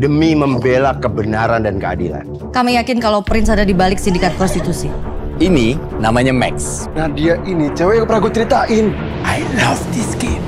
demi membela kebenaran dan keadilan. Kami yakin kalau Prince ada di balik sindikat prostitusi. Ini namanya Max. Nadia ini cewek yang pernah gue ceritain. I love this kid.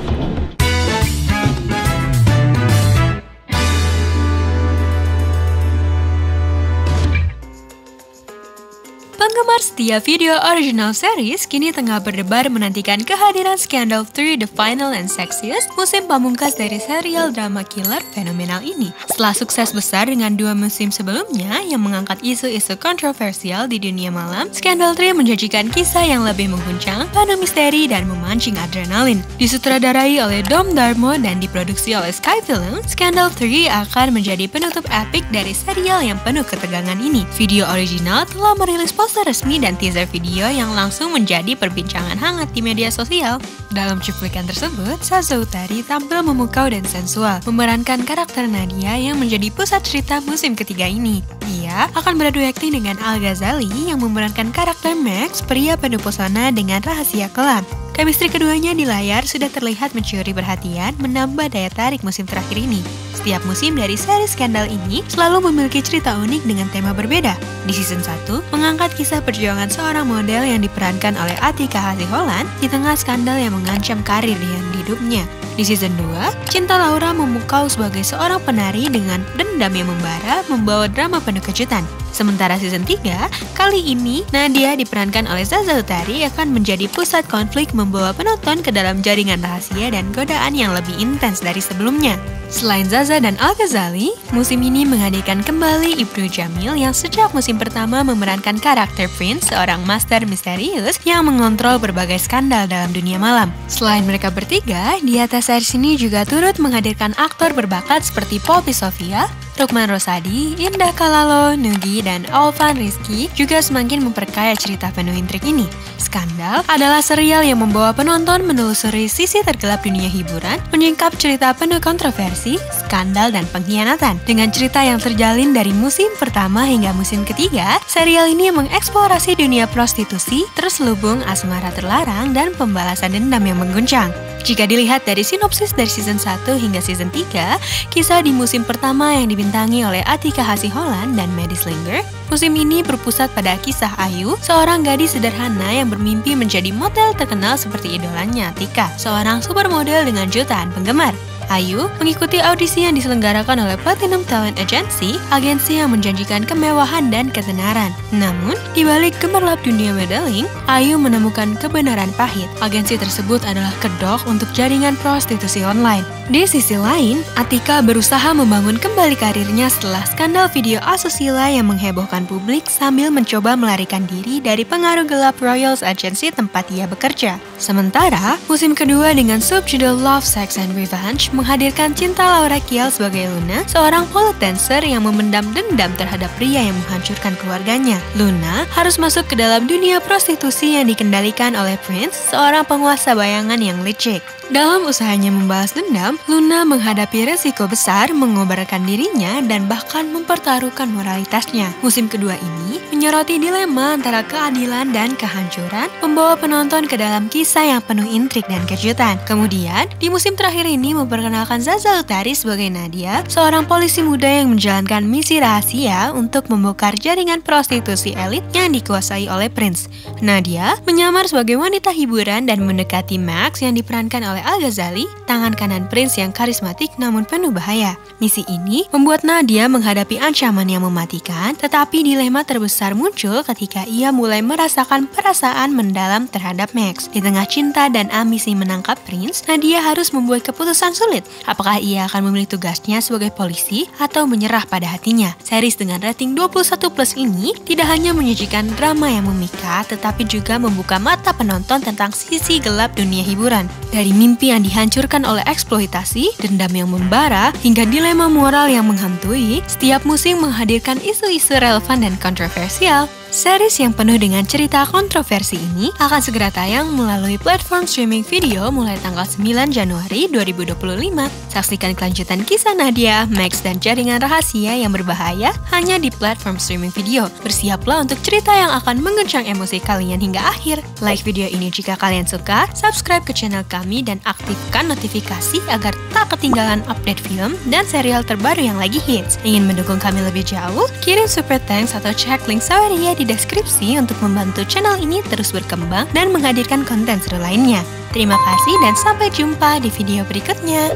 Penggemar setia video original series kini tengah berdebar menantikan kehadiran Scandal 3 The Final and Sexiest, musim pamungkas dari serial drama killer fenomenal ini. Setelah sukses besar dengan 2 musim sebelumnya yang mengangkat isu-isu kontroversial di dunia malam, Scandal 3 menjanjikan kisah yang lebih mengguncang, penuh misteri dan memancing adrenalin. Disutradarai oleh Dom Darmo dan diproduksi oleh Sky Film, Scandal 3 akan menjadi penutup epik dari serial yang penuh ketegangan ini. Video original telah merilis poster resmi dan teaser video yang langsung menjadi perbincangan hangat di media sosial. Dalam cuplikan tersebut, Zaza Utari tampil memukau dan sensual, memerankan karakter Nadia yang menjadi pusat cerita musim ketiga ini. Ia akan beradu akting dengan Al Ghazali yang memerankan karakter Max, pria penuh pesona dengan rahasia kelam. Chemistry keduanya di layar sudah terlihat mencuri perhatian, menambah daya tarik musim terakhir ini. Setiap musim dari seri Skandal ini selalu memiliki cerita unik dengan tema berbeda. Di season 1, mengangkat kisah perjuangan seorang model yang diperankan oleh Atika Hasiholan di tengah skandal yang mengancam karir yang hidupnya. Di season 2, Cinta Laura memukau sebagai seorang penari dengan dendam yang membara, membawa drama penuh kejutan. Sementara season 3, kali ini Nadia diperankan oleh Zaza Utari akan menjadi pusat konflik membawa penonton ke dalam jaringan rahasia dan godaan yang lebih intens dari sebelumnya. Selain Zaza dan Al Ghazali, musim ini menghadirkan kembali Ibnu Jamil yang sejak musim pertama memerankan karakter Prince, seorang master misterius yang mengontrol berbagai skandal dalam dunia malam. Selain mereka bertiga, di atas series ini juga turut menghadirkan aktor berbakat seperti Poppy Sofia, Rukman Rosadi, Indah Kalalo, Nugi, dan Alvan Rizky juga semakin memperkaya cerita penuh intrik ini. Skandal adalah serial yang membawa penonton menelusuri sisi tergelap dunia hiburan, menyingkap cerita penuh kontroversi, skandal, dan pengkhianatan. Dengan cerita yang terjalin dari musim pertama hingga musim ketiga, serial ini mengeksplorasi dunia prostitusi, terselubung asmara terlarang, dan pembalasan dendam yang mengguncang. Jika dilihat dari sinopsis dari season 1 hingga season 3, kisah di musim pertama yang dibintangi oleh Atika Hasiholan dan Maddie Slinger, musim ini berpusat pada kisah Ayu, seorang gadis sederhana yang bermimpi menjadi model terkenal seperti idolanya Atika, seorang supermodel dengan jutaan penggemar. Ayu mengikuti audisi yang diselenggarakan oleh Platinum Talent Agency, agensi yang menjanjikan kemewahan dan ketenaran. Namun, di balik gemerlap dunia modeling, Ayu menemukan kebenaran pahit. Agensi tersebut adalah kedok untuk jaringan prostitusi online. Di sisi lain, Atika berusaha membangun kembali karirnya setelah skandal video asusila yang menghebohkan publik sambil mencoba melarikan diri dari pengaruh gelap Royals Agency tempat ia bekerja. Sementara, musim kedua dengan subjudul Love, Sex, and Revenge menghadirkan Cinta Laura Kiel sebagai Luna, seorang pole dancer yang memendam dendam terhadap pria yang menghancurkan keluarganya. Luna harus masuk ke dalam dunia prostitusi yang dikendalikan oleh Prince, seorang penguasa bayangan yang licik. Dalam usahanya membalas dendam, Luna menghadapi resiko besar, mengobarkan dirinya, dan bahkan mempertaruhkan moralitasnya. Musim kedua ini menyoroti dilema antara keadilan dan kehancuran, membawa penonton ke dalam kisah yang penuh intrik dan kejutan. Kemudian, di musim terakhir ini memperkenalkan Zaza Utari sebagai Nadia, seorang polisi muda yang menjalankan misi rahasia untuk membongkar jaringan prostitusi elit yang dikuasai oleh Prince. Nadia menyamar sebagai wanita hiburan dan mendekati Max yang diperankan oleh Al Ghazali, tangan kanan Prince yang karismatik namun penuh bahaya. Misi ini membuat Nadia menghadapi ancaman yang mematikan, tetapi dilema terbesar muncul ketika ia mulai merasakan perasaan mendalam terhadap Max. Di tengah cinta dan ambisi menangkap Prince, Nadia harus membuat keputusan sulit. Apakah ia akan memilih tugasnya sebagai polisi atau menyerah pada hatinya? Series dengan rating 21+ ini tidak hanya menyajikan drama yang memikat, tetapi juga membuka mata penonton tentang sisi gelap dunia hiburan. Dari mimpi yang dihancurkan oleh eksploitasi, dendam yang membara, hingga dilema moral yang menghantui, setiap musim menghadirkan isu-isu relevan dan kontroversial. Series yang penuh dengan cerita kontroversi ini akan segera tayang melalui platform streaming video mulai tanggal 9 Januari 2025. Saksikan kelanjutan kisah Nadia, Max, dan jaringan rahasia yang berbahaya hanya di platform streaming video. Bersiaplah untuk cerita yang akan mengguncang emosi kalian hingga akhir. Like video ini jika kalian suka, subscribe ke channel kami, dan aktifkan notifikasi agar tak ketinggalan update film dan serial terbaru yang lagi hits. Ingin mendukung kami lebih jauh? Kirim super thanks atau cek link Saweria di deskripsi untuk membantu channel ini terus berkembang dan menghadirkan konten seru lainnya. Terima kasih dan sampai jumpa di video berikutnya.